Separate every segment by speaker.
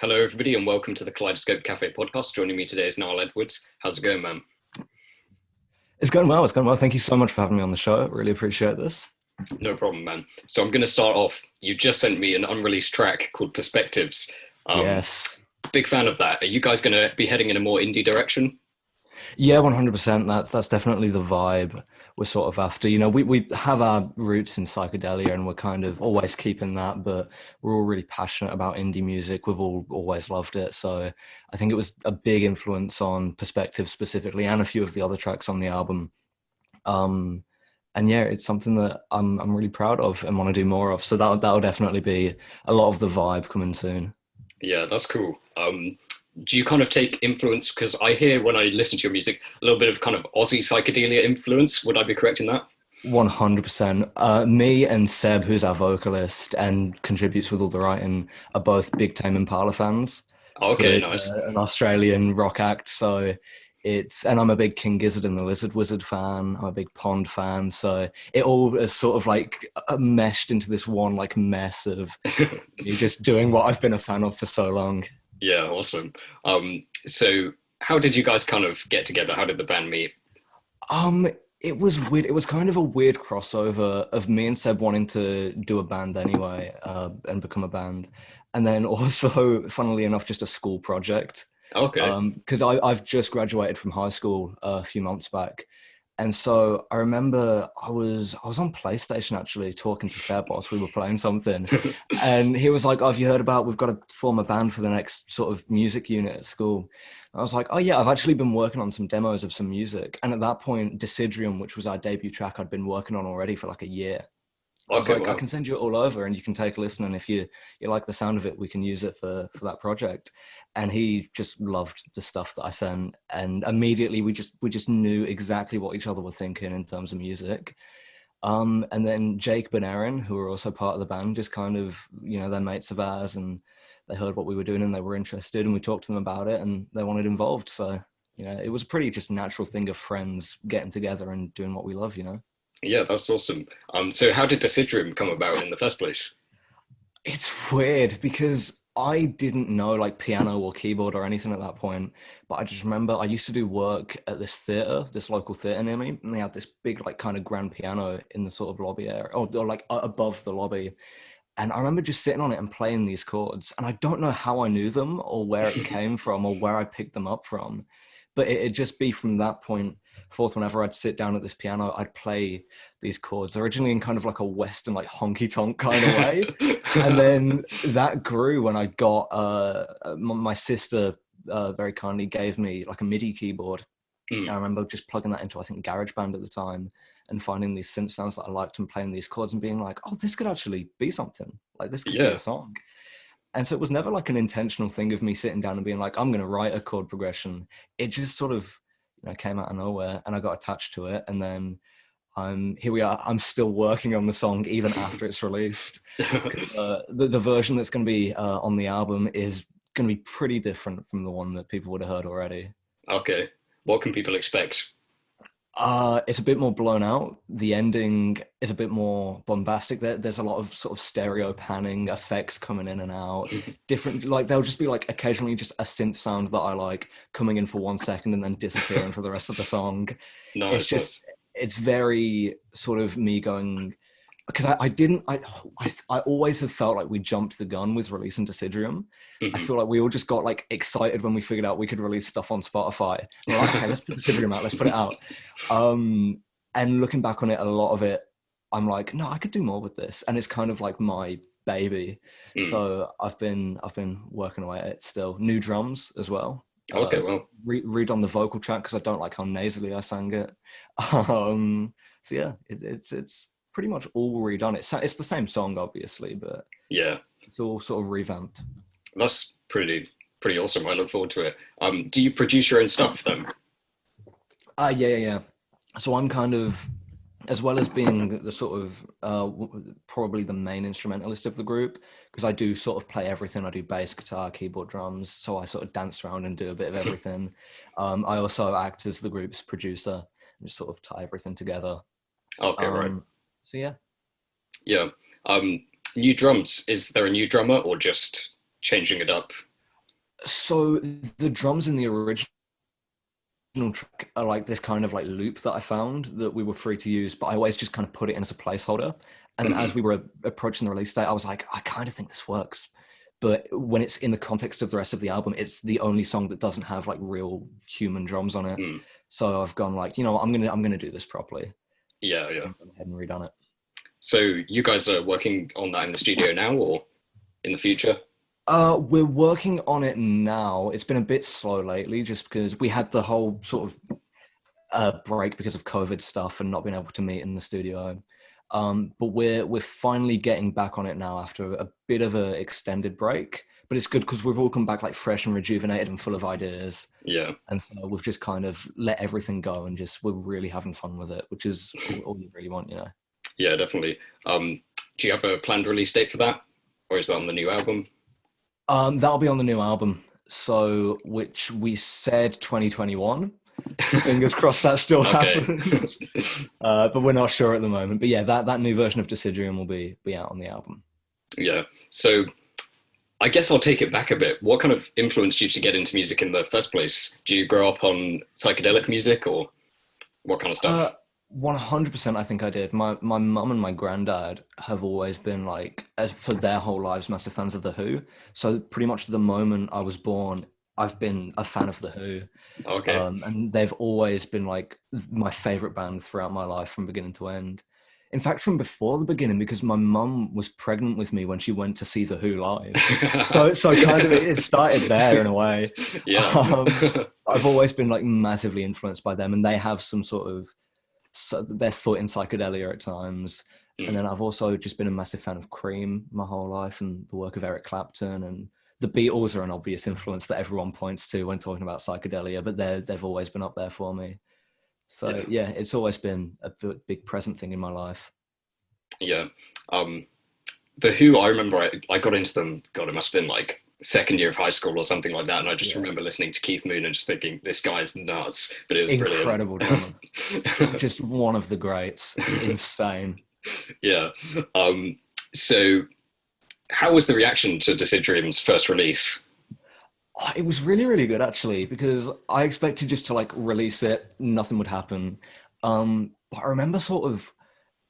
Speaker 1: Hello, everybody, and welcome to the Kaleidoscope Cafe Podcast. Joining me today is Niall Edwards. How's it going, man?
Speaker 2: It's going well. It's going well. Thank you so much for having me on the show. I really appreciate this.
Speaker 1: No problem, man. So I'm going to start off. You just sent me an unreleased track called Perspectives. Um,
Speaker 2: Yes.
Speaker 1: Big fan of that. Are you guys going to be heading in a more indie direction?
Speaker 2: Yeah, 100%. That's definitely the vibe we're sort of after. We have our roots in psychedelia and we're kind of always keeping that, but we're all really passionate about indie music. We've all always loved it. So I think it was a big influence on Perspective specifically and a few of the other tracks on the album. And yeah, it's something that I'm really proud of and want to do more of. So that'll definitely be a lot of the vibe coming soon.
Speaker 1: Yeah, that's cool. Do you kind of take influence? Because I hear when I listen to your music, a little bit of kind of Aussie psychedelia influence. Would I be correct in that?
Speaker 2: 100%. Me and Seb, who's our vocalist and contributes with all the writing, are both big Tame Impala fans, who
Speaker 1: Okay,
Speaker 2: is
Speaker 1: nice.
Speaker 2: an Australian rock act. So and I'm a big King Gizzard and the Lizard Wizard fan. I'm a big Pond fan. So it all is sort of like meshed into this one like mess of me just doing what I've been a fan of for so long.
Speaker 1: Yeah, awesome. So how did you guys kind of get together? How did the band meet?
Speaker 2: Um, it was weird. It was kind of a weird crossover of me and Seb wanting to do a band anyway, and become a band, and then also, funnily enough, just a school project.
Speaker 1: Okay.
Speaker 2: Because I've just graduated from high school a few months back, and so I remember I was on PlayStation actually talking to Seb whilst we were playing something, and he was like, "Oh, have you heard about we've got to form a band for the next sort of music unit at school?" I was like, "Oh yeah, I've actually been working on some demos of some music." And at that point, Decidrium, which was our debut track, I'd been working on already for like a year. I was
Speaker 1: Okay,
Speaker 2: like, I
Speaker 1: well,
Speaker 2: can send you it all over and you can take a listen. And if you like the sound of it, we can use it for that project. And he just loved the stuff that I sent. And immediately we just knew exactly what each other were thinking in terms of music. And then Jake and Aaron, who were also part of the band, just kind of, they're mates of ours and they heard what we were doing and they were interested and we talked to them about it and they wanted involved. So, it was a pretty just natural thing of friends getting together and doing what we love.
Speaker 1: yeah, that's awesome. So how did Decidrium come about in the first place?
Speaker 2: It's weird because I didn't know like piano or keyboard or anything at that point, but I just remember I used to do work at this theatre, this local theatre near me, and they had this big like kind of grand piano in the sort of lobby area, or like above the lobby. And I remember just sitting on it and playing these chords, and I don't know how I knew them or where it came from or where I picked them up from, but it'd just be from that point forth. Whenever I'd sit down at this piano, I'd play these chords originally in kind of like a Western like honky tonk kind of way, and then that grew when I got my sister very kindly gave me like a MIDI keyboard.
Speaker 1: Mm,
Speaker 2: I remember just plugging that into I think GarageBand at the time and finding these synth sounds that I liked and playing these chords and being like, oh, this could actually be something. Like this could be
Speaker 1: yeah,
Speaker 2: a song. And so it was never like an intentional thing of me sitting down and being like, I'm going to write a chord progression. It just sort of came out of nowhere and I got attached to it. And then here we are. I'm still working on the song even after it's released. The version that's going to be on the album is going to be pretty different from the one that people would have heard already.
Speaker 1: okay. What can people expect?
Speaker 2: It's a bit more blown out. The ending is a bit more bombastic. There's a lot of sort of stereo panning effects coming in and out. Different, like there'll just be like occasionally just a synth sound that I like coming in for 1 second and then disappearing for the rest of the song. It's
Speaker 1: Nice,
Speaker 2: just,
Speaker 1: nice.
Speaker 2: it's very sort of me going, because I didn't I always have felt like we jumped the gun with releasing Decidrium. I
Speaker 1: Mhm.
Speaker 2: feel like we all just got like excited when we figured out we could release stuff on Spotify. And we're like, okay, let's put Decidrium out, let's put it out. And looking back on it, a lot of it, I'm like, no, I could do more with this, and it's kind of like my baby.
Speaker 1: Mm.
Speaker 2: So I've been working away at it still. New drums as well.
Speaker 1: Okay,
Speaker 2: Uh,
Speaker 1: well,
Speaker 2: read on the vocal track because I don't like how nasally I sang it. Um, so yeah, it's pretty much all redone. It's the same song, obviously, but
Speaker 1: yeah,
Speaker 2: it's all sort of revamped.
Speaker 1: that's pretty awesome. I look forward to it. Do you produce your own stuff then?
Speaker 2: Yeah. So I'm kind of, as well as being the sort of probably the main instrumentalist of the group, because I do sort of play everything. I do bass, guitar, keyboard, drums. So I sort of dance around and do a bit of everything. I also act as the group's producer and just sort of tie everything together.
Speaker 1: Okay, right.
Speaker 2: Um, so yeah.
Speaker 1: Yeah. New drums. Is there a new drummer or just changing it up?
Speaker 2: So the drums in the original track are like this kind of like loop that I found that we were free to use, but I always just kind of put it in as a placeholder. And then as we were approaching the release date, I was like, I kind of think this works. But when it's in the context of the rest of the album, it's the only song that doesn't have like real human drums on it. So I've gone like, you know what, I'm gonna do this properly.
Speaker 1: Yeah,
Speaker 2: So I've gone ahead and redone it.
Speaker 1: So you guys are working on that in the studio now or in the future?
Speaker 2: We're working on it now. It's been a bit slow lately just because we had the whole sort of break because of COVID stuff and not being able to meet in the studio. But we're finally getting back on it now after a bit of an extended break. But it's good because we've all come back like fresh and rejuvenated and full of ideas.
Speaker 1: Yeah.
Speaker 2: And so we've just kind of let everything go and just we're really having fun with it, which is all you really want, you know.
Speaker 1: Yeah, definitely. Do you have a planned release date for that? Or is that on the new album?
Speaker 2: That'll be on the new album. So which we said 2021. Fingers crossed that still happens. But we're not sure at the moment. But yeah, that new version of Deciduum will be out on the album.
Speaker 1: Yeah. So I guess I'll take it back a bit. What kind of influenced you to get into music in the first place? Do you grow up on psychedelic music or what kind of stuff?
Speaker 2: 100% I think I did. My mum and my granddad have always been like, as for their whole lives, massive fans of The Who. So pretty much the moment I was born, I've been a fan of The Who.
Speaker 1: Okay.
Speaker 2: And they've always been like my favorite band throughout my life from beginning to end. In fact, from before the beginning, because my mum was pregnant with me when she went to see The Who live. So kind of it started there in a way.
Speaker 1: Yeah.
Speaker 2: I've always been like massively influenced by them, and they have some sort of their foot in psychedelia at times. And then I've also just been a massive fan of Cream my whole life and the work of Eric Clapton, and the Beatles are an obvious influence that everyone points to when talking about psychedelia, but they've always been up there for me. So yeah, it's always been a big present thing in my life.
Speaker 1: Yeah. The Who, I remember I got into them, God, it must have been like second year of high school or something like that. And I just remember listening to Keith Moon and just thinking, this guy's nuts. But it was
Speaker 2: incredible
Speaker 1: brilliant.
Speaker 2: drummer. Just one of the greats. Insane.
Speaker 1: Yeah. So how was the reaction to Deciduum's first release?
Speaker 2: Oh, it was really, really good actually, because I expected just to like release it, nothing would happen. But I remember sort of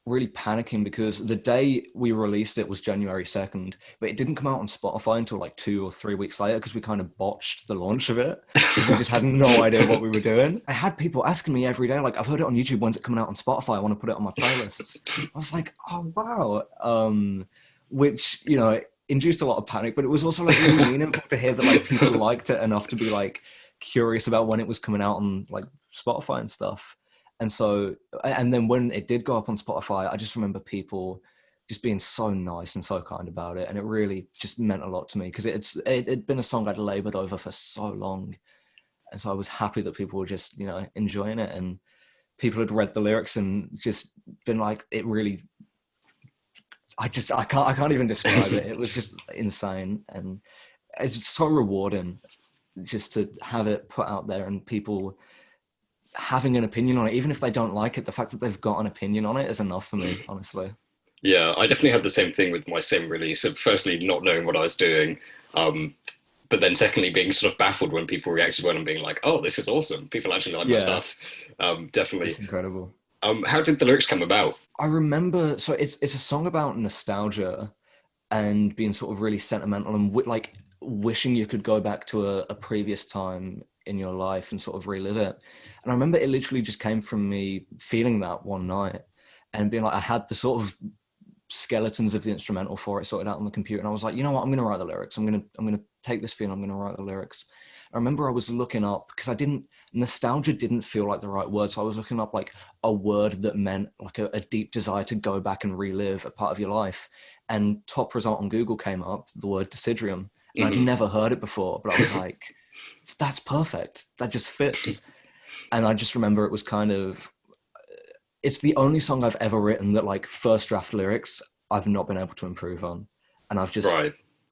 Speaker 2: really panicking because the day we released it was January 2nd, but it didn't come out on Spotify until like 2 or 3 weeks later because we kind of botched the launch of it. We just had no idea what we were doing. I had people asking me every day, like, I've heard it on YouTube, when's it coming out on Spotify? I want to put it on my playlists. I was like, oh, wow. Which, you know, induced a lot of panic, but it was also like really meaningful to hear that like people liked it enough to be like curious about when it was coming out on like Spotify and stuff. And so, and then when it did go up on Spotify, I just remember people just being so nice and so kind about it. And it really just meant a lot to me because it'd been a song I'd labored over for so long. And so I was happy that people were just, you know, enjoying it. And people had read the lyrics and just been like, it really, I can't even describe it. It was just insane. And it's just so rewarding just to have it put out there and people having an opinion on it, even if they don't like it. The fact that they've got an opinion on it is enough for me, honestly.
Speaker 1: Yeah, I definitely had the same thing with my sim release of firstly not knowing what I was doing, but then secondly being sort of baffled when people reacted well and being like, oh, this is awesome, people actually like my stuff. Definitely.
Speaker 2: It's incredible.
Speaker 1: How did the lyrics come about?
Speaker 2: I remember, so it's a song about nostalgia and being sort of really sentimental and like wishing you could go back to a previous time in your life and sort of relive it. And I remember it literally just came from me feeling that one night and being like, I had the sort of skeletons of the instrumental for it sorted out on the computer. And I was like, you know what, I'm going to write the lyrics. I'm going to take this feeling. I'm going to write the lyrics. I remember I was looking up because nostalgia didn't feel like the right word. So I was looking up like a word that meant like a deep desire to go back and relive a part of your life. And top result on Google came up, the word Deciduum. And I'd never heard it before, but I was like, that's perfect. That just fits. And I just remember it was kind of, it's the only song I've ever written that like first draft lyrics I've not been able to improve on. And I've just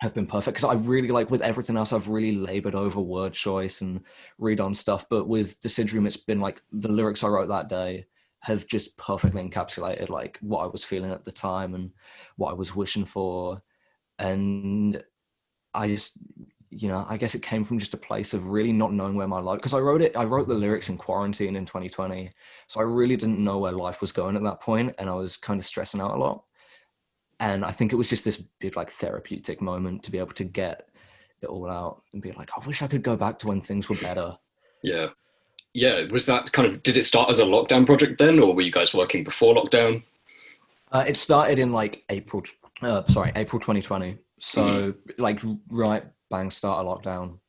Speaker 2: have been perfect. Because I really like with everything else, I've really labored over word choice and read on stuff. But with Deciduum, it's been like the lyrics I wrote that day have just perfectly encapsulated like what I was feeling at the time and what I was wishing for. And I just, I guess it came from just a place of really not knowing where my life, because I wrote the lyrics in quarantine in 2020. So I really didn't know where life was going at that point, and I was kind of stressing out a lot. And I think it was just this big like therapeutic moment to be able to get it all out and be like, I wish I could go back to when things were better.
Speaker 1: Yeah. Yeah. Was that kind of, did it start as a lockdown project then, or were you guys working before lockdown?
Speaker 2: It started in like April 2020. So like right bang start of lockdown.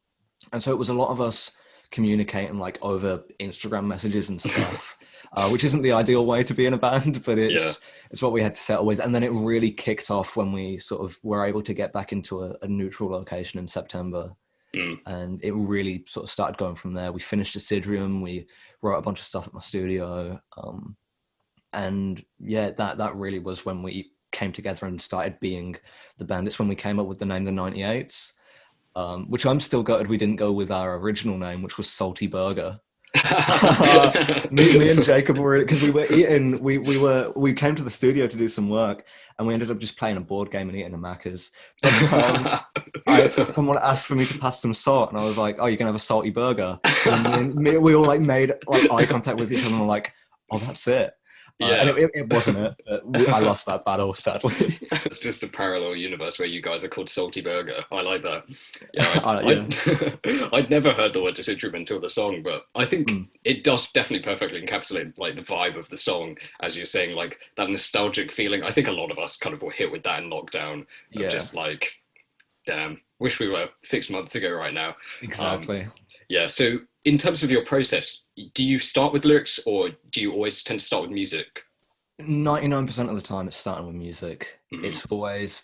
Speaker 2: And so it was a lot of us communicating like over Instagram messages and stuff, which isn't the ideal way to be in a band, but
Speaker 1: Yeah.
Speaker 2: it's what we had to settle with. And then it really kicked off when we sort of were able to get back into a neutral location in September.
Speaker 1: Mm.
Speaker 2: And it really sort of started going from there. We finished Acidrium, we wrote a bunch of stuff at my studio. And yeah, that really was when we came together and started being the band. It's when we came up with the name The 98s. Which I'm still gutted we didn't go with our original name, which was Salty Burger. me and Jacob were, because we were eating, we came to the studio to do some work, and we ended up just playing a board game and eating a Macca's. But someone asked for me to pass some salt, and I was like, "Oh, you're gonna have a salty burger?" And we all like made like eye contact with each other, and were like, "Oh, that's it."
Speaker 1: Yeah.
Speaker 2: And it wasn't it. I lost that battle, sadly.
Speaker 1: It's just a parallel universe where you guys are called Salty Burger. I like that. Yeah, I'd never heard the word Disinterim until the song, but I think it does definitely perfectly encapsulate like the vibe of the song, as you're saying, like that nostalgic feeling. I think a lot of us kind of were hit with that in lockdown. Of just like, damn, wish we were 6 months ago right now.
Speaker 2: Exactly.
Speaker 1: Yeah. So in terms of your process, do you start with lyrics or do you always tend to start with music?
Speaker 2: 99% of the time it's starting with music. It's always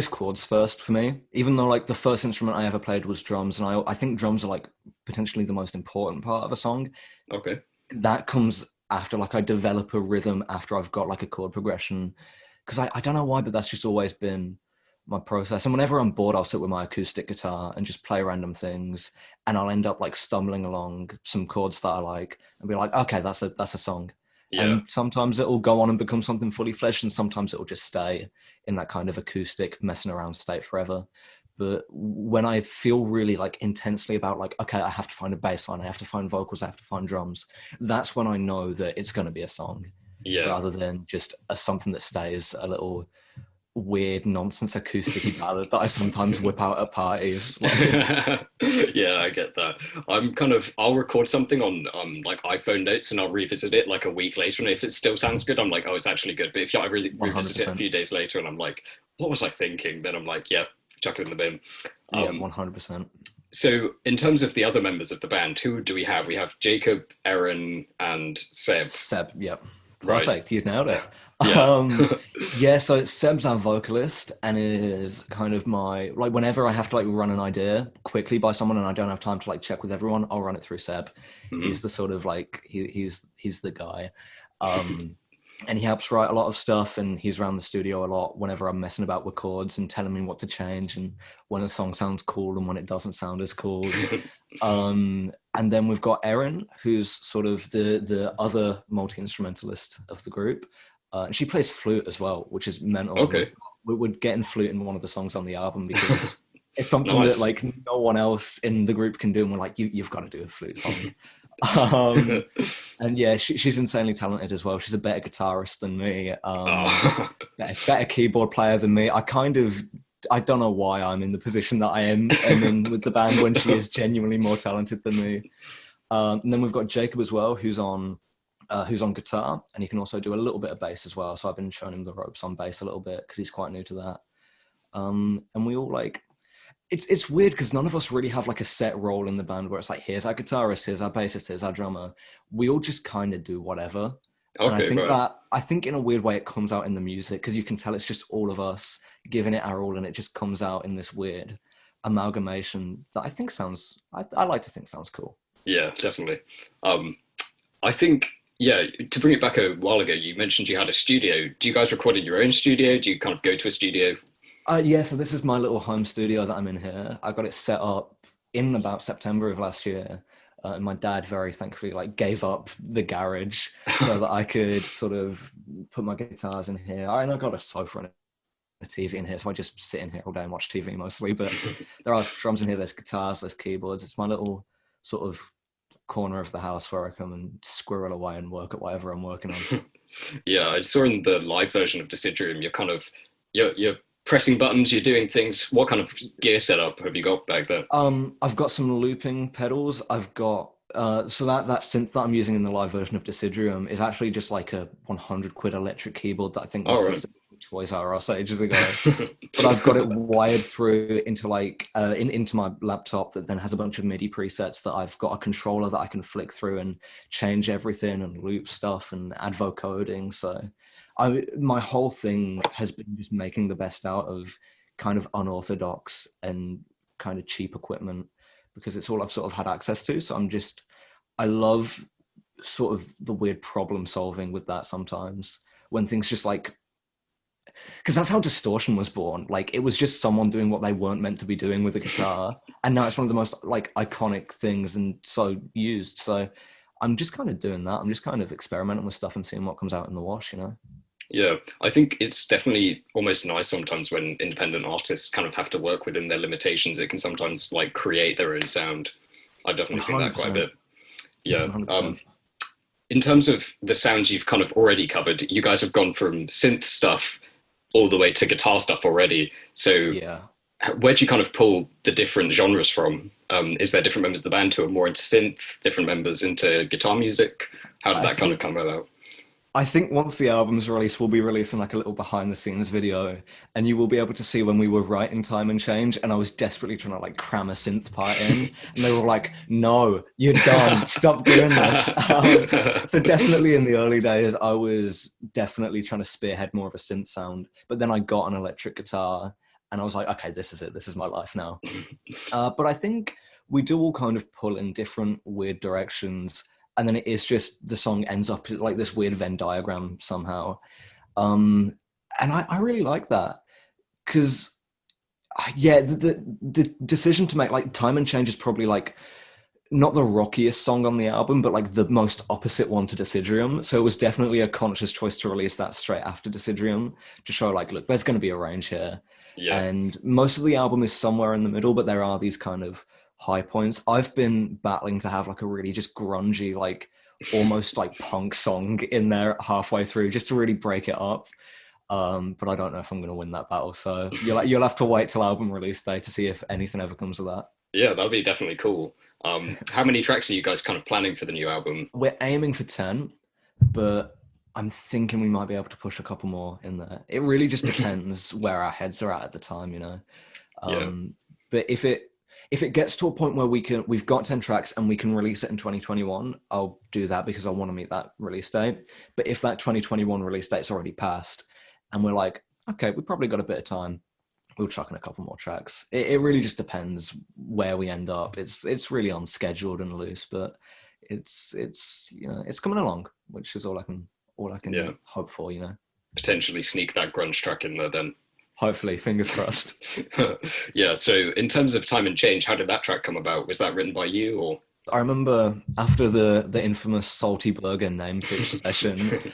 Speaker 2: chords first for me, even though like the first instrument I ever played was drums, and I think drums are like potentially the most important part of a song.
Speaker 1: Okay.
Speaker 2: That comes after, like I develop a rhythm after I've got like a chord progression, because I don't know why, but that's just always been my process. And whenever I'm bored, I'll sit with my acoustic guitar and just play random things, and I'll end up like stumbling along some chords that I like and be like, okay, that's a song.
Speaker 1: Yeah.
Speaker 2: And sometimes it will go on and become something fully fledged, and sometimes it will just stay in that kind of acoustic messing around state forever. But when I feel really like intensely about like, okay, I have to find a bass line, I have to find vocals, I have to find drums, that's when I know that it's going to be a song, rather than just something that stays a little weird nonsense acoustic ballad that I sometimes whip out at parties.
Speaker 1: Yeah, I get that. I'll record something on like iPhone notes and I'll revisit it like a week later, and if it still sounds good, I'm like, oh, it's actually good. But if I really revisit it a few days later and I'm like, what was I thinking? Then I'm like, yeah, chuck it in the bin.
Speaker 2: 100%.
Speaker 1: So in terms of the other members of the band, who do we have? We have Jacob, Erin, and Seb.
Speaker 2: Yep. Perfect, right. You nailed it.
Speaker 1: Yeah.
Speaker 2: So Seb's our vocalist, and is kind of my, like, whenever I have to like run an idea quickly by someone and I don't have time to like check with everyone, I'll run it through Seb. He's the sort of like he's the guy. And he helps write a lot of stuff, and he's around the studio a lot whenever I'm messing about with chords and telling me what to change and when a song sounds cool and when it doesn't sound as cool. And then we've got Erin, who's sort of the other multi-instrumentalist of the group. And she plays flute as well, which is mental.
Speaker 1: Okay.
Speaker 2: We're getting flute in one of the songs on the album because it's something that like no one else in the group can do. And we're like, you've got to do a flute song. And yeah, she's insanely talented as well. She's a better guitarist than me, better keyboard player than me. I don't know why I'm in the position that I am in with the band when she is genuinely more talented than me. And then we've got Jacob as well, who's on guitar, and he can also do a little bit of bass as well. So I've been showing him the ropes on bass a little bit because he's quite new to that. And we all like, it's weird because none of us really have like a set role in the band where it's like, here's our guitarist, here's our bassist, here's our drummer. We all just kind of do whatever.
Speaker 1: Okay,
Speaker 2: and I think in a weird way it comes out in the music because you can tell it's just all of us giving it our all, and it just comes out in this weird amalgamation that I think I like to think sounds cool.
Speaker 1: Yeah, definitely. I think, yeah, to bring it back a while ago, you mentioned you had a studio. Do you guys record in your own studio? Do you kind of go to a studio?
Speaker 2: Yeah, so this is my little home studio that I'm in here. I got it set up in about September of last year. And my dad very thankfully like gave up the garage so that I could sort of put my guitars in here. And I got a sofa and a TV in here, so I just sit in here all day and watch TV mostly. But there are drums in here, there's guitars, there's keyboards. It's my little sort of corner of the house where I come and squirrel away and work at whatever I'm working on.
Speaker 1: Yeah, I saw in the live version of Deciduum, you're kind of you're pressing buttons, you're doing things. What kind of gear setup have you got back there?
Speaker 2: I've got some looping pedals. I've got so that synth that I'm using in the live version of Deciduum is actually just like a 100 quid electric keyboard that I think was
Speaker 1: Right.
Speaker 2: Toys R Us ages ago. But I've got it wired through into like into my laptop that then has a bunch of MIDI presets that I've got a controller that I can flick through and change everything and loop stuff and add vocoding. So my whole thing has been just making the best out of kind of unorthodox and kind of cheap equipment because it's all I've sort of had access to. So I love sort of the weird problem solving with that sometimes when things just like, because that's how distortion was born. Like it was just someone doing what they weren't meant to be doing with a guitar. And now it's one of the most like iconic things and so used. So I'm just kind of doing that. I'm just kind of experimenting with stuff and seeing what comes out in the wash, you know?
Speaker 1: Yeah, I think it's definitely almost nice sometimes when independent artists kind of have to work within their limitations. It can sometimes like create their own sound. I've definitely seen that quite a bit. Yeah.
Speaker 2: 100%.
Speaker 1: In terms of the sounds you've kind of already covered, you guys have gone from synth stuff all the way to guitar stuff already. So
Speaker 2: Yeah.
Speaker 1: where do you kind of pull the different genres from? Is there different members of the band who are more into synth, different members into guitar music? How did that kind of come about?
Speaker 2: I think once the album's released, we'll be releasing like a little behind the scenes video and you will be able to see when we were writing Time and Change and I was desperately trying to like cram a synth part in and they were like, no, you're done. Stop doing this. So definitely in the early days, I was definitely trying to spearhead more of a synth sound, but then I got an electric guitar and I was like, okay, this is it. This is my life now. But I think we do all kind of pull in different weird directions. And then it is just the song ends up like this weird Venn diagram somehow. And I really like that because, yeah, the decision to make like Time and Change is probably like not the rockiest song on the album, but like the most opposite one to Deciduum. So it was definitely a conscious choice to release that straight after Deciduum to show like, look, there's going to be a range here.
Speaker 1: Yeah.
Speaker 2: And most of the album is somewhere in the middle, but there are these kind of high points. I've been battling to have like a really just grungy, like almost like punk song in there halfway through just to really break it up. But I don't know if I'm going to win that battle. So you'll have to wait till album release day to see if anything ever comes of that.
Speaker 1: Yeah, that'd be definitely cool. How many tracks are you guys kind of planning for the new album?
Speaker 2: We're aiming for 10, but I'm thinking we might be able to push a couple more in there. It really just depends where our heads are at the time, you know? But if it gets to a point where we've got 10 tracks and we can release it in 2021, I'll do that because I want to meet that release date. But if that 2021 release date's already passed and we're like, okay, we've probably got a bit of time, we'll chuck in a couple more tracks. It really just depends where we end up. It's really unscheduled and loose, but it's you know, it's coming along, which is all I can hope for, you know.
Speaker 1: Potentially sneak that grunge track in there then.
Speaker 2: Hopefully, fingers crossed.
Speaker 1: Yeah, so in terms of Time and Change, how did that track come about? Was that written by you or?
Speaker 2: I remember after the infamous Salty Burger name pitch session,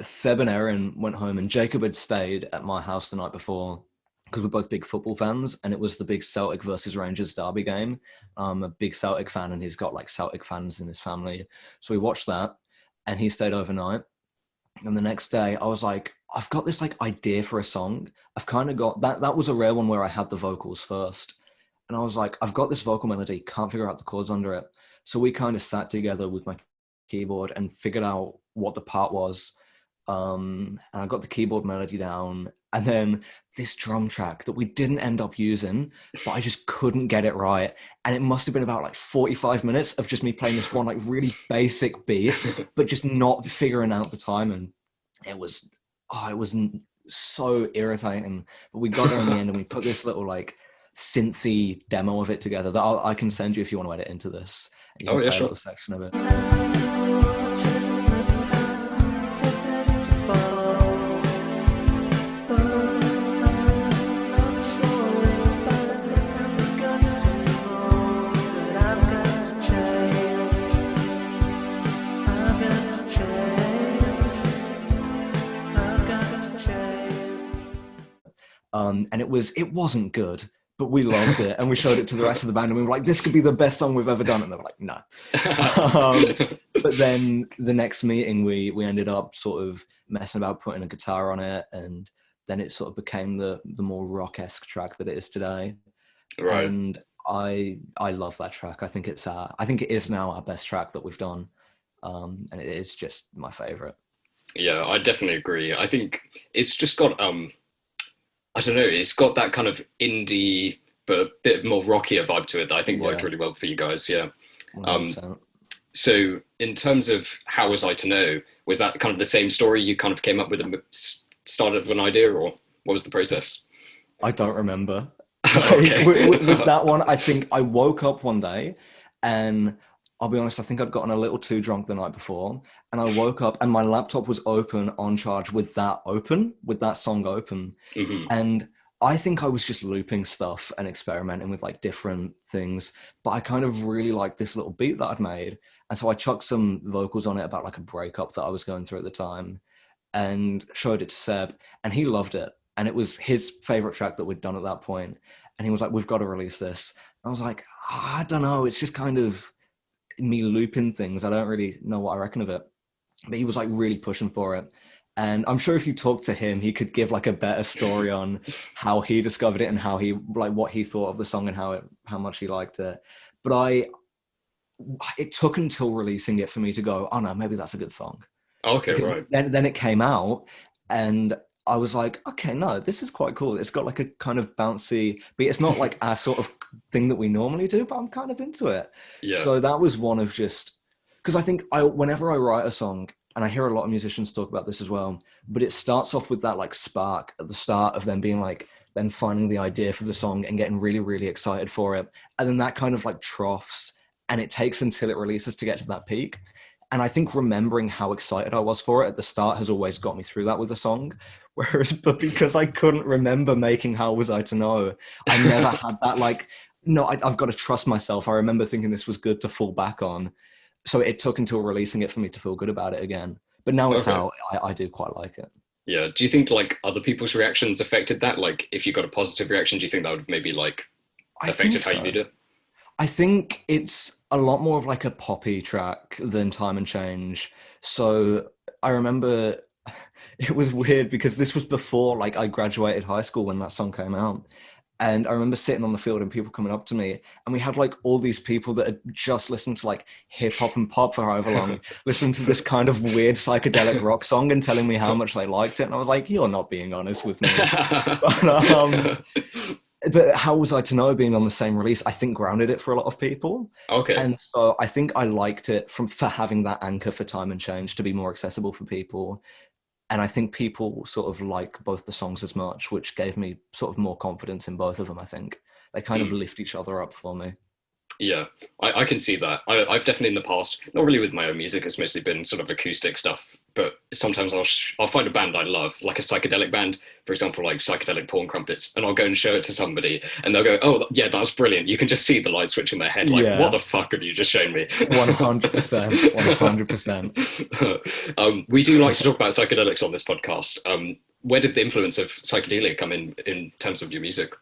Speaker 2: Seb and Erin went home and Jacob had stayed at my house the night before because we're both big football fans and it was the big Celtic versus Rangers derby game. I'm a big Celtic fan and he's got like Celtic fans in his family. So we watched that and he stayed overnight. And the next day I was like, I've got this like idea for a song. I've kind of got that was a rare one where I had the vocals first. And I was like, I've got this vocal melody, can't figure out the chords under it. So we kind of sat together with my keyboard and figured out what the part was. And I got the keyboard melody down. And then this drum track that we didn't end up using, but I just couldn't get it right. And it must have been about like 45 minutes of just me playing this one like really basic beat, but just not figuring out the time. And it was so irritating. But we got there in the end and we put this little like synthy demo of it together that I can send you if you want to edit into this. And you can play a little section of it. And it wasn't good, but we loved it, and we showed it to the rest of the band, and we were like, this could be the best song we've ever done, and they were like, no. But then the next meeting, we ended up sort of messing about putting a guitar on it, and then it sort of became the more rock-esque track that it is today.
Speaker 1: Right.
Speaker 2: And I love that track. I think it is now our best track that we've done, and it is just my favorite.
Speaker 1: Yeah, I definitely agree. I think it's just got I don't know, it's got that kind of indie but a bit more rockier vibe to it that I think worked really well for you guys. Yeah. Um,
Speaker 2: 100%.
Speaker 1: so in terms of how was I to know, was that kind of the same story you kind of came up with a start of an idea, or what was the process?
Speaker 2: I don't remember.
Speaker 1: Okay.
Speaker 2: With that one, I think I woke up one day, and I'll be honest, I think I'd gotten a little too drunk the night before, and I woke up and my laptop was open on charge with that song open.
Speaker 1: Hmm.
Speaker 2: And I think I was just looping stuff and experimenting with like different things, but I kind of really liked this little beat that I'd made. And so I chucked some vocals on it about like a breakup that I was going through at the time, and showed it to Seb, and he loved it. And it was his favorite track that we'd done at that point. And he was like, we've got to release this. And I was like, I don't know. It's just kind of me looping things. I don't really know what I reckon of it. But he was like really pushing for it. And I'm sure if you talk to him, he could give like a better story on how he discovered it and how he, like, what he thought of the song and how much he liked it. But it took until releasing it for me to go, oh no, maybe that's a good song.
Speaker 1: Okay,
Speaker 2: Because
Speaker 1: right.
Speaker 2: then it came out, and I was like, okay, no, this is quite cool. It's got like a kind of bouncy, but it's not like our sort of thing that we normally do, but I'm kind of into it.
Speaker 1: Yeah.
Speaker 2: So that was one of just, because I think whenever I write a song, and I hear a lot of musicians talk about this as well, but it starts off with that like spark at the start of them being like, then finding the idea for the song and getting really, really excited for it. And then that kind of like troughs, and it takes until it releases to get to that peak. And I think remembering how excited I was for it at the start has always got me through that with a song. But because I couldn't remember making How Was I to Know, I never had that like, no, I've got to trust myself. I remember thinking this was good to fall back on. So it took until releasing it for me to feel good about it again. But now it's
Speaker 1: Okay.
Speaker 2: out, I do quite like it.
Speaker 1: Yeah. Do you think like other people's reactions affected that? Like if you got a positive reaction, do you think that would have maybe like
Speaker 2: I think
Speaker 1: affected how you
Speaker 2: so.
Speaker 1: did it?
Speaker 2: I think it's a lot more of like a poppy track than Time and Change. So I remember it was weird because this was before like I graduated high school when that song came out. And I remember sitting on the field and people coming up to me, and we had like all these people that had just listened to like hip hop and pop for however long, listening to this kind of weird psychedelic rock song and telling me how much they liked it. And I was like, you're not being honest with me. But, but How Was I to Know being on the same release, I think grounded it for a lot of people.
Speaker 1: Okay.
Speaker 2: And so I think I liked it for having that anchor for Time and Change to be more accessible for people. And I think people sort of like both the songs as much, which gave me sort of more confidence in both of them. I think they kind of
Speaker 1: Mm.
Speaker 2: lift each other up for me.
Speaker 1: Yeah, I can see that. I've definitely in the past, not really with my own music, it's mostly been sort of acoustic stuff. But sometimes I'll find a band I love, like a psychedelic band, for example, like psychedelic porn crumpets, and I'll go and show it to somebody, and they'll go, "Oh, yeah, that's brilliant." You can just see the light switch in their head, like, "What
Speaker 2: Yeah,
Speaker 1: the fuck have you just shown me?"
Speaker 2: 100%, 100%.
Speaker 1: We do like to talk about psychedelics on this podcast. Where did the influence of psychedelia come in terms of your music?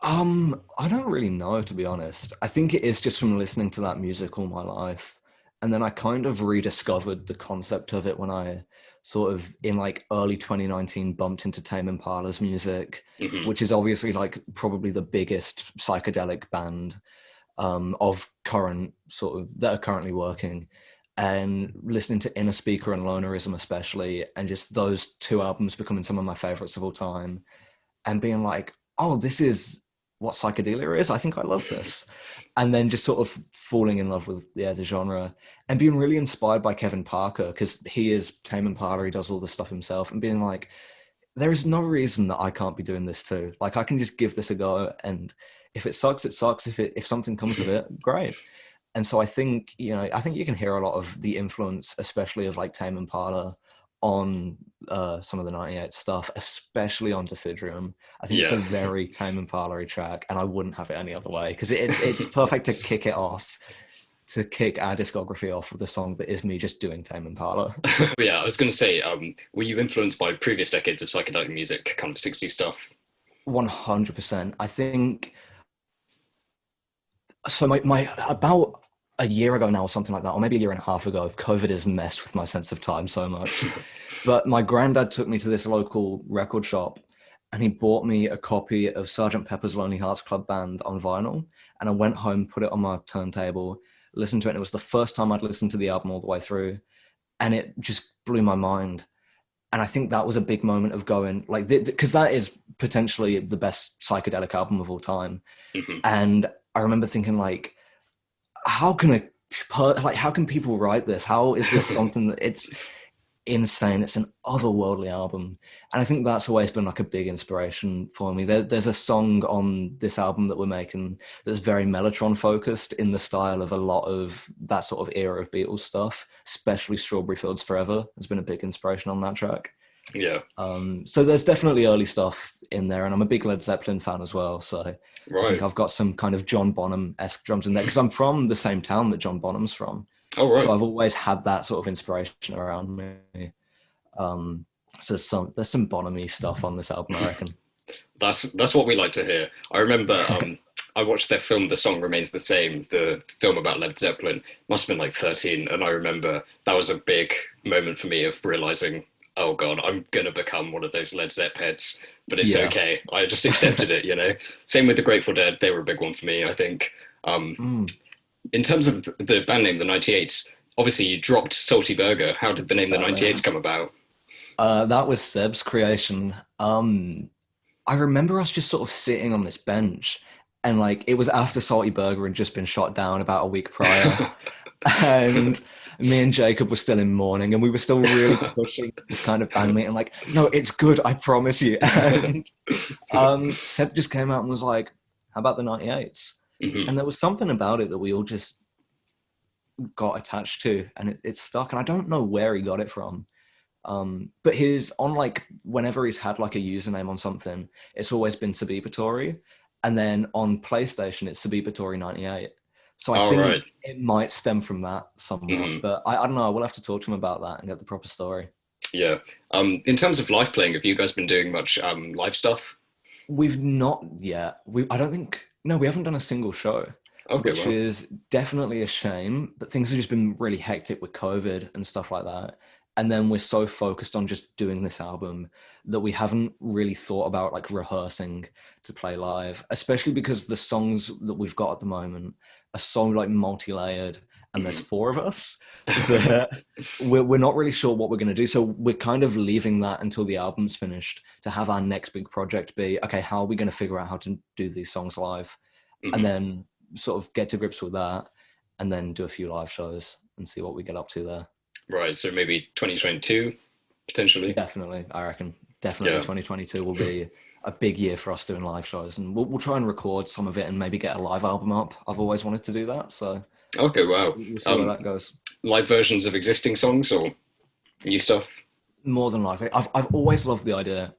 Speaker 2: I don't really know, to be honest. I think it is just from listening to that music all my life. And then I kind of rediscovered the concept of it when I sort of in like early 2019 bumped into Tame Impala's music,
Speaker 1: Hmm.
Speaker 2: which is obviously like probably the biggest psychedelic band of current sort of that are currently working. And listening to Inner Speaker and Lonerism especially, and just those two albums becoming some of my favorites of all time, and being like, oh, this is what psychedelia is. I think I love this. And then just sort of falling in love with the genre, and being really inspired by Kevin Parker, because he is Tame Impala, he does all the stuff himself, and being like, there is no reason that I can't be doing this too. Like I can just give this a go, and if it sucks, it sucks. If something comes of it, great. And so I think, I think you can hear a lot of the influence, especially of like Tame Impala, on some of the 98 stuff, especially on Deciduum. I think it's a
Speaker 1: Yeah.
Speaker 2: very Tame Impala track, and I wouldn't have it any other way, because it's perfect to kick it off, to kick our discography off with a song that is me just doing Tame Impala.
Speaker 1: Yeah, I was going to say, were you influenced by previous decades of psychedelic music, kind of 60s stuff?
Speaker 2: 100%. I think so. My about a year ago now, or something like that, or maybe a year and a half ago, COVID has messed with my sense of time so much. But my granddad took me to this local record shop and he bought me a copy of Sergeant Pepper's Lonely Hearts Club Band on vinyl. And I went home, put it on my turntable, listened to it. And it was the first time I'd listened to the album all the way through. And it just blew my mind. And I think that was a big moment of going, like, because that is potentially the best psychedelic album of all time.
Speaker 1: Hmm.
Speaker 2: And I remember thinking, like, how can how can people write this? How is this something that it's insane? It's an otherworldly album, and I think that's always been like a big inspiration for me. There's a song on this album that we're making that's very Mellotron focused in the style of a lot of that sort of era of Beatles stuff, especially Strawberry Fields Forever has been a big inspiration on that track.
Speaker 1: Yeah.
Speaker 2: So there's definitely early stuff in there, and I'm a big Led Zeppelin fan as well. So I think
Speaker 1: Right.
Speaker 2: I've got some kind of John Bonham-esque drums in there because I'm from the same town that John Bonham's from.
Speaker 1: Oh,
Speaker 2: So
Speaker 1: right.
Speaker 2: I've always had that sort of inspiration around me. Um, so there's some Bonham-y stuff on this album, I reckon.
Speaker 1: That's what we like to hear. I remember I watched their film The Song Remains the Same, the film about Led Zeppelin. Must have been like 13, and I remember that was a big moment for me of realizing, oh god, I'm gonna become one of those Led Zepp heads, but it's
Speaker 2: Yeah.
Speaker 1: okay. I just accepted it, you know. Same with the Grateful Dead, they were a big one for me, I think. Um,
Speaker 2: Mm.
Speaker 1: in terms of the band name, the 98s, obviously you dropped Salty Burger. How did the name the
Speaker 2: Oh,
Speaker 1: 98s
Speaker 2: yeah.
Speaker 1: come about?
Speaker 2: That was Seb's creation. I remember us just sort of sitting on this bench, and like it was after Salty Burger had just been shot down about a week prior, and me and Jacob were still in mourning, and we were still really pushing this kind of band meeting, like, no, it's good, I promise you. And Seb just came out and was like, "How about the 98s?"
Speaker 1: Hmm.
Speaker 2: And there was something about it that we all just got attached to, and it stuck. And I don't know where he got it from. But his on like whenever he's had like a username on something, it's always been Sabibatory, and then on PlayStation it's Sabibatory 98. So I
Speaker 1: All
Speaker 2: think
Speaker 1: right.
Speaker 2: it might stem from that somewhat,
Speaker 1: Hmm.
Speaker 2: but I don't know. We'll have to talk to him about that and get the proper story.
Speaker 1: Yeah. In terms of live playing, have you guys been doing much live stuff?
Speaker 2: We've not yet. We I don't think no, we haven't done a single show,
Speaker 1: Okay,
Speaker 2: which
Speaker 1: well.
Speaker 2: is definitely a shame. But things have just been really hectic with COVID and stuff like that. And then we're so focused on just doing this album that we haven't really thought about like rehearsing to play live, especially because the songs that we've got at the moment are so like multi-layered and there's
Speaker 1: Mhm.
Speaker 2: four of us that we're not really sure what we're going to do. So we're kind of leaving that until the album's finished to have our next big project be, okay, how are we going to figure out how to do these songs live? And
Speaker 1: Mhm.
Speaker 2: then sort of get to grips with that and then do a few live shows and see what we get up to there.
Speaker 1: Right, so maybe 2022 potentially.
Speaker 2: Definitely, I reckon. Definitely
Speaker 1: Yeah.
Speaker 2: 2022 will be a big year for us doing live shows, and we'll try and record some of it and maybe get a live album up. I've always wanted to do that, so
Speaker 1: Okay, wow.
Speaker 2: we'll see where
Speaker 1: Um,
Speaker 2: that goes.
Speaker 1: live versions of existing songs or new stuff?
Speaker 2: More than likely, I've always loved the idea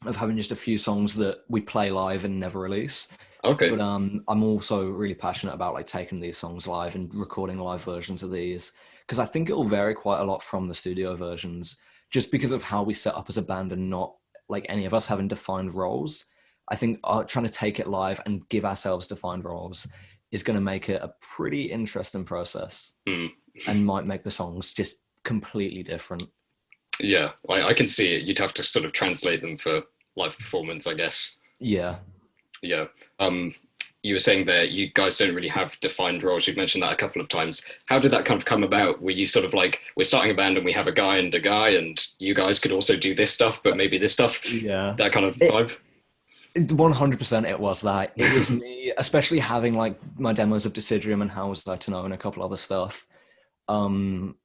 Speaker 2: of having just a few songs that we play live and never release.
Speaker 1: Okay.
Speaker 2: But I'm also really passionate about like taking these songs live and recording live versions of these because I think it will vary quite a lot from the studio versions, just because of how we set up as a band and not like any of us having defined roles. I think trying to take it live and give ourselves defined roles is going to make it a pretty interesting process
Speaker 1: Hmm.
Speaker 2: and might make the songs just completely different.
Speaker 1: Yeah, I can see it. You'd have to sort of translate them for live performance, I guess.
Speaker 2: Yeah.
Speaker 1: Yeah. Um, you were saying that you guys don't really have defined roles. You've mentioned that a couple of times. How did that kind of come about? Were you sort of like, we're starting a band and we have a guy, and you guys could also do this stuff, but maybe this stuff,
Speaker 2: Yeah.
Speaker 1: that kind of
Speaker 2: It,
Speaker 1: vibe?
Speaker 2: 100% it was that. It was me, especially having like my demos of Deciduum and How Was I to Know and a couple other stuff. Um,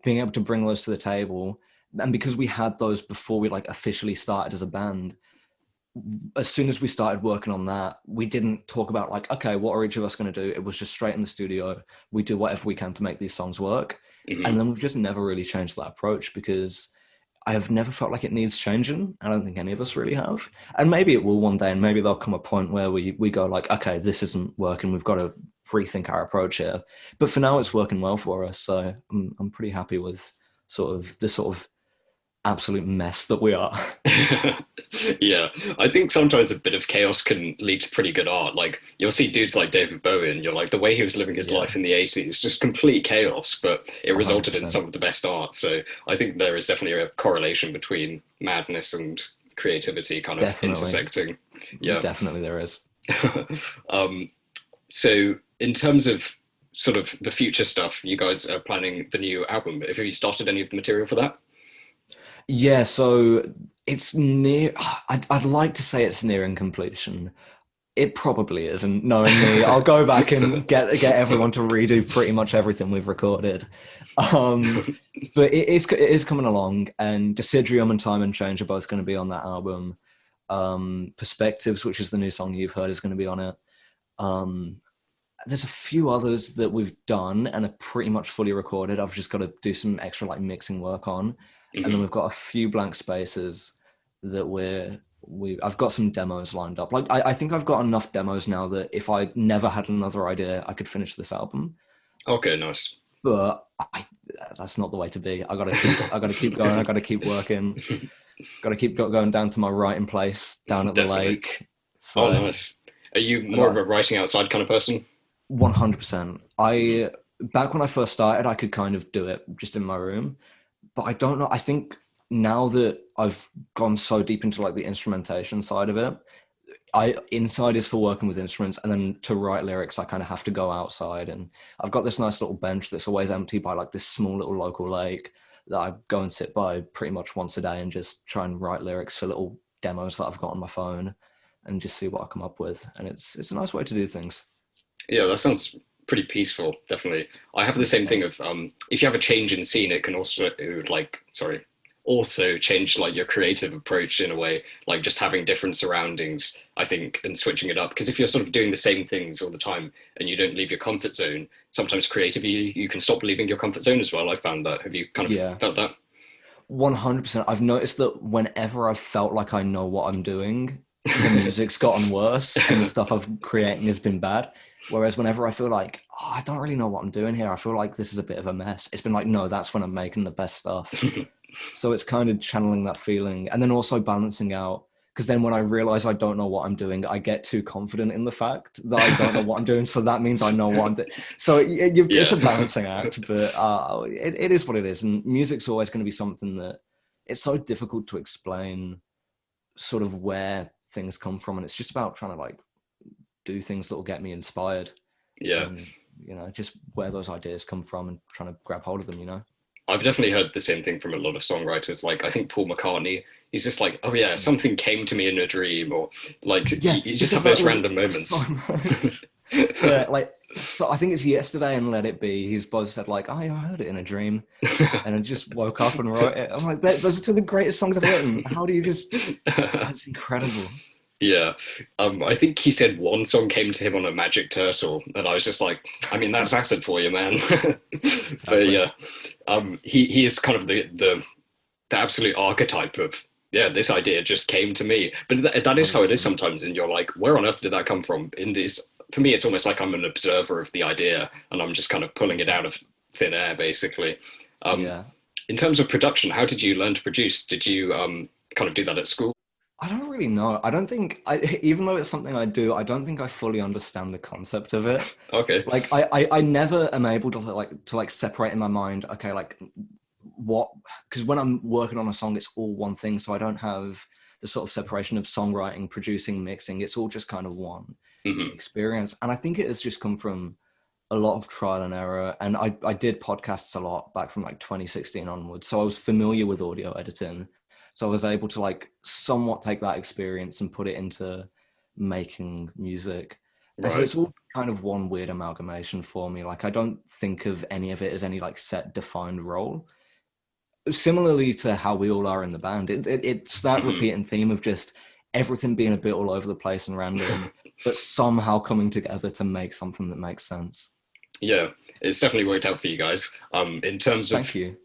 Speaker 2: Being able to bring those to the table. And because we had those before we like officially started as a band, as soon as we started working on that, we didn't talk about like, okay, what are each of us going to do? It was just straight in the studio. We do whatever we can to make these songs work. And
Speaker 1: Hmm.
Speaker 2: then we've just never really changed that approach because I have never felt like it needs changing. I don't think any of us really have. And maybe it will one day, and maybe there'll come a point where we go like, okay, this isn't working. We've got to rethink our approach here. But for now, it's working well for us. So I'm pretty happy with sort of absolute mess that we are.
Speaker 1: Yeah, I think sometimes a bit of chaos can lead to pretty good art. Like you'll see dudes like David Bowie, and you're like, the way he was living his
Speaker 2: Yeah,
Speaker 1: life in the 80s, just complete chaos, but it resulted in
Speaker 2: 100%.
Speaker 1: some of the best art. So I think there is definitely a correlation between madness and creativity kind of
Speaker 2: Definitely.
Speaker 1: intersecting. Yeah.
Speaker 2: Definitely there is.
Speaker 1: um, so in terms of sort of the future stuff, you guys are planning the new album. Have you started any of the material for that?
Speaker 2: Yeah, so it's near. I'd like to say it's nearing completion. It probably is, and knowing me, I'll go back and get everyone to redo pretty much everything we've recorded. Um, but it is coming along, and Decidrium and Time and Change are both going to be on that album. Perspectives, which is the new song you've heard, is going to be on it. Um, there's a few others that we've done and are pretty much fully recorded. I've just got to do some extra like mixing work on, and then
Speaker 1: Mhm.
Speaker 2: we've got a few blank spaces that I've got some demos lined up. Like I think I've got enough demos now that if I never had another idea, I could finish this album.
Speaker 1: Okay, nice.
Speaker 2: But that's not the way to be. I got to keep going. I got to keep working. Got to keep going down to my writing place down at the
Speaker 1: Definitely.
Speaker 2: lake.
Speaker 1: Oh,
Speaker 2: So
Speaker 1: nice. Are you
Speaker 2: I
Speaker 1: more of
Speaker 2: got
Speaker 1: a writing outside kind of person?
Speaker 2: 100%.
Speaker 1: Mhm.
Speaker 2: I back when I first started, I could kind of do it just in my room, but I don't know. I think now that I've gone so deep into like the instrumentation side of it, I inside is for working with instruments, and then to write lyrics, I kind of have to go outside. And I've got this nice little bench that's always empty by like this small little local lake that I go and sit by pretty much once a day and just try and write lyrics for little demos that I've got on my phone and just see what I come up with. And it's a nice way to do things.
Speaker 1: Yeah, that sounds pretty peaceful, definitely. I have the same thing
Speaker 2: 100%.
Speaker 1: of if you have a change in scene, it can also it would like sorry, also change like your creative approach in a way, like just having different surroundings, I think, and switching it up. Because if you're sort of doing the same things all the time and you don't leave your comfort zone, sometimes creatively you can stop leaving your comfort zone as well. I found that. Have you kind of
Speaker 2: Yeah.
Speaker 1: felt that?
Speaker 2: 100%. I've noticed that whenever I've felt like I know what I'm doing, the music's gotten worse and the stuff I've creating has been bad. Whereas whenever I feel like, oh, I don't really know what I'm doing here, I feel like this is a bit of a mess. It's been like, no, that's when I'm making the best stuff. So it's kind of channeling that feeling and then also balancing out. Because then when I realize I don't know what I'm doing, I get too confident in the fact that I don't know what I'm doing. So that means I know what I'm doing. So it's
Speaker 1: Yeah.
Speaker 2: a balancing act, but it is what it is. And music's always going to be something that it's so difficult to explain sort of where things come from. And it's just about trying to like do things that will get me inspired
Speaker 1: Yeah.
Speaker 2: and, just where those ideas come from and trying to grab hold of them.
Speaker 1: I've definitely heard the same thing from a lot of songwriters. Like I think Paul McCartney, he's just like, oh yeah,
Speaker 2: Mm.
Speaker 1: something came to me in a dream, or like
Speaker 2: Yeah,
Speaker 1: you
Speaker 2: he
Speaker 1: just
Speaker 2: says
Speaker 1: have
Speaker 2: that
Speaker 1: those
Speaker 2: with
Speaker 1: random
Speaker 2: so
Speaker 1: moments.
Speaker 2: much. Yeah, like so I think it's Yesterday and Let It Be. He's both said like, "Oh, yeah, I heard it in a dream," and I just woke up and wrote it. I'm like, those are two of the greatest songs I've written. How do you just? That's incredible.
Speaker 1: Yeah, I think he said one song came to him on a magic turtle, and I was just like, I mean, that's acid for you, man. But
Speaker 2: Exactly.
Speaker 1: yeah, he is kind of the absolute archetype of yeah, this idea just came to me. But that is how it is
Speaker 2: 100%.
Speaker 1: sometimes, and you're like, where on earth did that come from? And it's for me, it's almost like I'm an observer of the idea, and I'm just kind of pulling it out of thin air, basically. Um,
Speaker 2: Yeah.
Speaker 1: in terms of production, how did you learn to produce? Did you kind of do that at school?
Speaker 2: I don't really know. I don't think even though it's something I do, I don't think I fully understand the concept of it.
Speaker 1: Okay.
Speaker 2: Like I never am able to separate in my mind, okay, like what, because when I'm working on a song, it's all one thing. So I don't have the sort of separation of songwriting, producing, mixing. It's all just kind of one
Speaker 1: Hmm.
Speaker 2: experience. And I think it has just come from a lot of trial and error. And I did podcasts a lot back from like 2016 onwards. So I was familiar with audio editing. So I was able to like somewhat take that experience and put it into making music. And so
Speaker 1: Right.
Speaker 2: it's all kind of one weird amalgamation for me. Like I don't think of any of it as any like set defined role. Similarly to how we all are in the band, it's that
Speaker 1: Hmm.
Speaker 2: repeating theme of just everything being a bit all over the place and random, but somehow coming together to make something that makes sense.
Speaker 1: Yeah, it's definitely worked out for you guys. In terms of
Speaker 2: Thank you.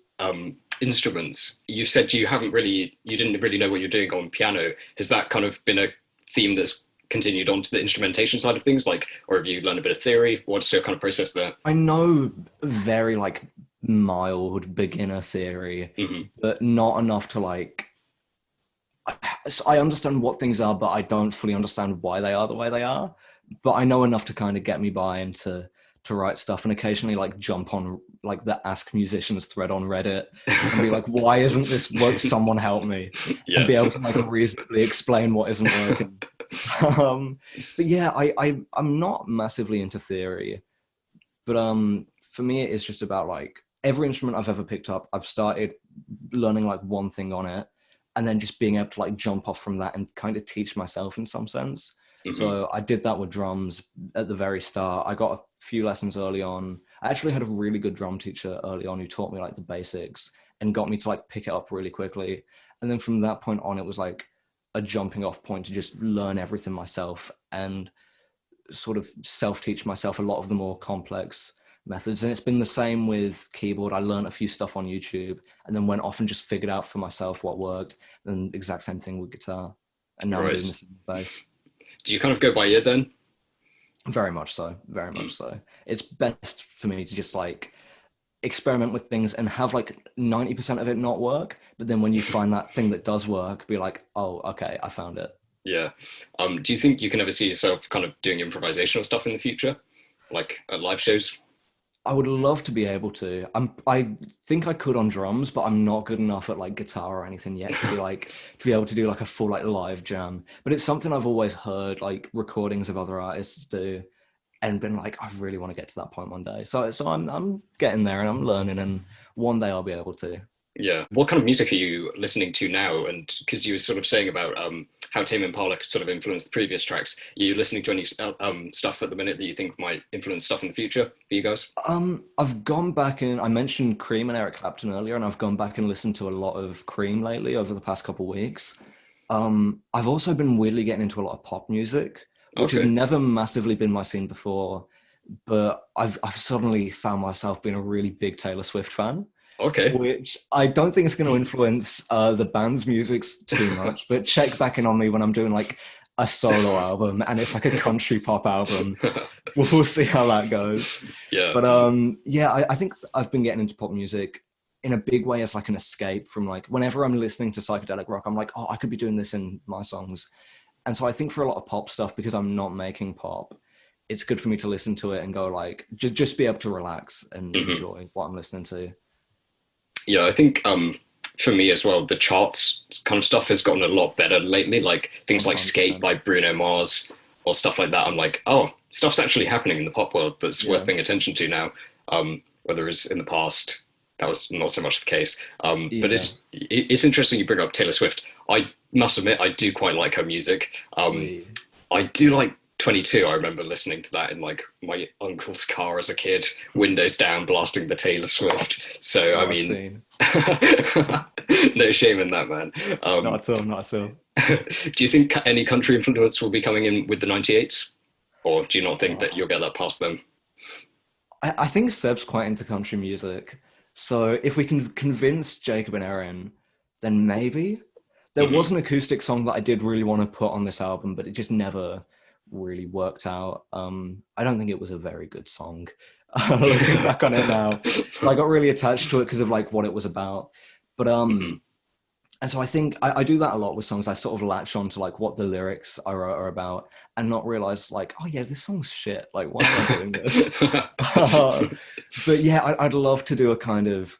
Speaker 1: instruments, you said you didn't really know what you're doing on piano. Has that kind of been a theme that's continued on to the instrumentation side of things, like, or have you learned a bit of theory? What's your kind of process there?
Speaker 2: I know very like mild beginner theory,
Speaker 1: Hmm.
Speaker 2: but not enough to like. I understand what things are, but I don't fully understand why they are the way they are. But I know enough to kind of get me by and to write stuff, and occasionally like jump on like the Ask Musicians thread on Reddit and be like, why isn't this work? Someone help me, and
Speaker 1: Yeah.
Speaker 2: be able to like reasonably explain what isn't working. um, but yeah, I'm not massively into theory, but for me it's just about like every instrument I've ever picked up, I've started learning like one thing on it, and then just being able to like jump off from that and kind of teach myself in some sense.
Speaker 1: Hmm.
Speaker 2: So I did that with drums at the very start. I got a few lessons early on. I actually had a really good drum teacher early on who taught me like the basics and got me to like pick it up really quickly. And then from that point on, it was like a jumping off point to just learn everything myself and sort of self-teach myself a lot of the more complex methods. And it's been the same with keyboard. I learned a few stuff on YouTube and then went off and just figured out for myself what worked. And exact same thing with guitar. And now I'm doing
Speaker 1: Right.
Speaker 2: this in bass.
Speaker 1: Do you kind of go by ear then?
Speaker 2: Very much so. Very
Speaker 1: Mm.
Speaker 2: much so. It's best for me to just like experiment with things and have like 90% of it not work. But then when you find that thing that does work, be like, oh, okay, I found it.
Speaker 1: Yeah. Do you think you can ever see yourself kind of doing improvisational stuff in the future, like at live shows?
Speaker 2: I would love to be able to. I think I could on drums, but I'm not good enough at like guitar or anything yet to be like to be able to do like a full like live jam. But it's something I've always heard like recordings of other artists do and been like, I really want to get to that point one day. So I'm getting there and I'm learning, and one day I'll be able to.
Speaker 1: Yeah. What kind of music are you listening to now? And because you were sort of saying about how Tame Impala could sort of influence the previous tracks, are you listening to any stuff at the minute that you think might influence stuff in the future for you guys?
Speaker 2: I've gone back and I mentioned Cream and Eric Clapton earlier, and I've gone back and listened to a lot of Cream lately over the past couple of weeks. I've also been weirdly getting into a lot of pop music, which has
Speaker 1: Okay.
Speaker 2: never massively been my scene before, but I've suddenly found myself being a really big Taylor Swift fan,
Speaker 1: Okay.
Speaker 2: which I don't think is going to influence the band's music too much. But check back in on me when I'm doing like a solo album and it's like a country pop album. We'll see how that goes.
Speaker 1: Yeah.
Speaker 2: But yeah, I think I've been getting into pop music in a big way as like an escape from like whenever I'm listening to psychedelic rock, I'm like, oh, I could be doing this in my songs. And so I think for a lot of pop stuff, because I'm not making pop, it's good for me to listen to it and go like, just be able to relax and
Speaker 1: Hmm.
Speaker 2: enjoy what I'm listening to.
Speaker 1: Yeah, I think for me as well, the charts kind of stuff has gotten a lot better lately. Like things like Skate
Speaker 2: 100%.
Speaker 1: by Bruno Mars or stuff like that. I'm like, oh, stuff's actually happening in the pop world that's worth
Speaker 2: Yeah.
Speaker 1: paying attention to now. Whereas in the past, that was not so much the case. But
Speaker 2: Yeah.
Speaker 1: it's interesting you bring up Taylor Swift. I must admit, I do quite like her music.
Speaker 2: We.
Speaker 1: I do like 22. I remember listening to that in like my uncle's car as a kid, windows down, blasting the Taylor Swift. So, I
Speaker 2: What a
Speaker 1: mean,
Speaker 2: scene.
Speaker 1: no shame in that, man.
Speaker 2: Not at all, not at all.
Speaker 1: Do you think any country influence will be coming in with the 98s? Or do you not think that
Speaker 2: Oh.
Speaker 1: you'll get that past them?
Speaker 2: I think Seb's quite into country music. So if we can convince Jacob and Erin, then maybe. There
Speaker 1: Hmm.
Speaker 2: was an acoustic song that I did really want to put on this album, but it just never really worked out. I don't think it was a very good song. Looking back on it now, but I got really attached to it because of like what it was about. But
Speaker 1: Hmm.
Speaker 2: and so I think I do that a lot with songs. I sort of latch on to like what the lyrics are about and not realize like, oh yeah, this song's shit. Like, why am I doing this? But yeah, I'd love to do a kind of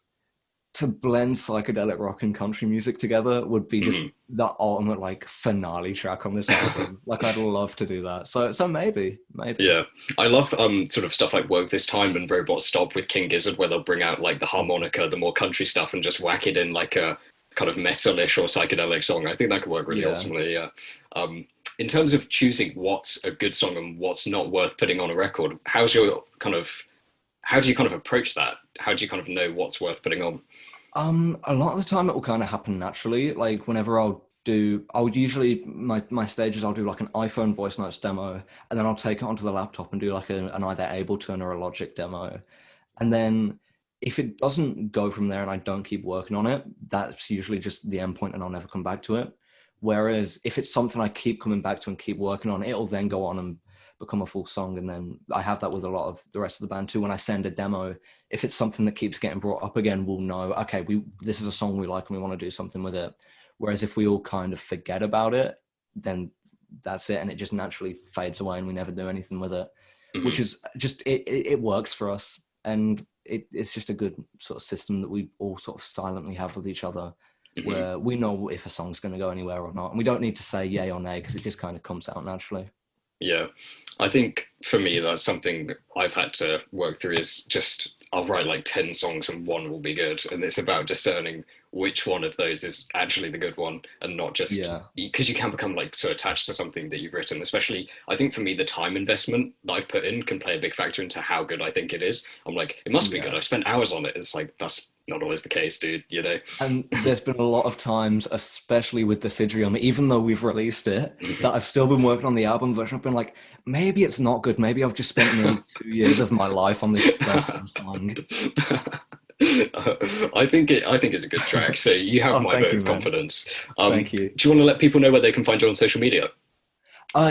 Speaker 2: to blend psychedelic rock and country music together would be just
Speaker 1: Hmm.
Speaker 2: the ultimate like finale track on this album. Like I'd love to do that. So maybe.
Speaker 1: Yeah, I love sort of stuff like Woke This Time and Robot Stop with King Gizzard, where they'll bring out like the harmonica, the more country stuff, and just whack it in like a kind of metalish or psychedelic song. I think that could work really
Speaker 2: Yeah.
Speaker 1: awesomely. Yeah. In terms of choosing what's a good song and what's not worth putting on a record, how do you kind of approach that? How do you kind of know what's worth putting on?
Speaker 2: A lot of the time it will kind of happen naturally. Like whenever I'll usually my stages I'll do like an iPhone voice notes demo, and then I'll take it onto the laptop and do like an either Ableton or a Logic demo, and then if it doesn't go from there and I don't keep working on it, that's usually just the end point and I'll never come back to it. Whereas if it's something I keep coming back to and keep working on, it'll then go on and become a full song. And then I have that with a lot of the rest of the band too. When I send a demo, if it's something that keeps getting brought up again, we'll know, okay, this is a song we like and we want to do something with it. Whereas if we all kind of forget about it, then that's it, and it just naturally fades away and we never do anything with it. Which is just, it works for us. And it's just a good sort of system that we all sort of silently have with each other, where we know if a song's going to go anywhere or not. And we don't need to say yay or nay, because it just kind of comes out naturally.
Speaker 1: Yeah. I think for me, that's something I've had to work through, is just, I'll write like 10 songs and one will be good. And it's about discerning which one of those is actually the good one, and not just, because you can become like so attached to something that you've written. Especially, I think for me, the time investment that I've put in can play a big factor into how good I think it is. I'm like, it must be good. I've spent hours on it. It's like, that's not always the case, dude, you know?
Speaker 2: And there's been a lot of times, especially with the Sidrium, even though we've released it, that I've still been working on the album version. I've been like, maybe it's not good. Maybe I've just spent nearly 2 years of my life on this song.
Speaker 1: I think it's a good track. So you have my vote of confidence.
Speaker 2: Thank you.
Speaker 1: Do you want to let people know where they can find you on social media?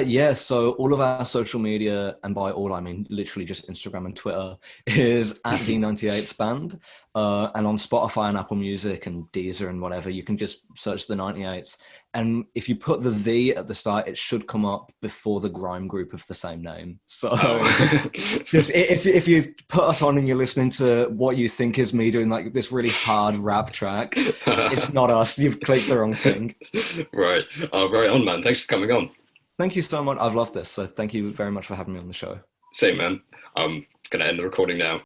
Speaker 2: Yeah, so all of our social media, and by all I mean literally just Instagram and Twitter, is at the 98s Band. And on Spotify and Apple Music and Deezer and whatever, you can just search the 98s. And if you put the at the start, it should come up before the grime group of the same name. So just if you put us on and you're listening to what you think is me doing like this really hard rap track, it's not us. You've clicked the wrong thing.
Speaker 1: Right. Right on, man. Thanks for coming on.
Speaker 2: Thank you so much. I've loved this. So thank you very much for having me on the show.
Speaker 1: Same, man. I'm going to end the recording now.